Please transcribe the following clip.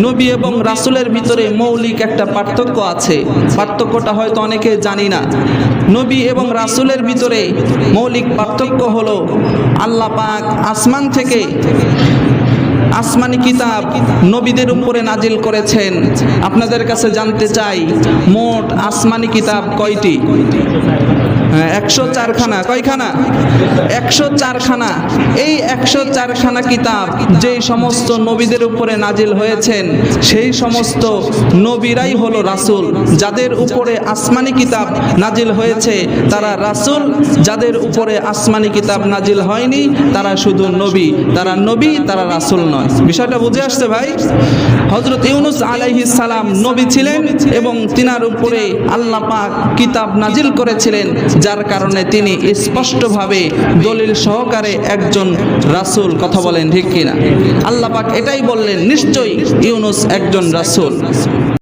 নবী এবং রাসূলের ভিতরে মৌলিক একটা পার্থক্য আছে। পার্থক্যটা হয়তো অনেকে জানি না। নবী এবং রাসূলের ভিতরে মৌলিক পার্থক্য হলো আল্লাহ পাক আসমান থেকে আসমানি কিতাব নবীদের উপরে নাজিল করেছেন। আপনাদের কাছে জানতে চাই, মোট আসমানি কিতাব কয়টি? 104 খানা। কয়খানা? 104 খানা। এই 104 খানা কিতাব যেই সমস্ত নবীদের উপরে নাজিল হয়েছেন, সেই সমস্ত নবীরাই হলো রাসূল। যাদের উপরে আসমানি কিতাব নাজিল হয়েছে তারা রাসূল, যাদের উপরে আসমানি কিতাব নাজিল হয়নি তারা শুধু নবী। তারা নবী, তারা রাসূল নয়। বিষয়টা বুঝে আসছে ভাই? হযরত ইউনূস আলাইহিস সালাম নবী ছিলেন এবং তিনার উপরে আল্লাহ পাক কিতাব নাজিল করেছিলেন, যার কারণে তিনি স্পষ্টভাবে দলিল সহকারে একজন রাসূল। কথা বলেন ঠিক কিনা? আল্লাহ পাক এটাই বললেন, নিশ্চয়ই ইউনূস একজন রাসূল।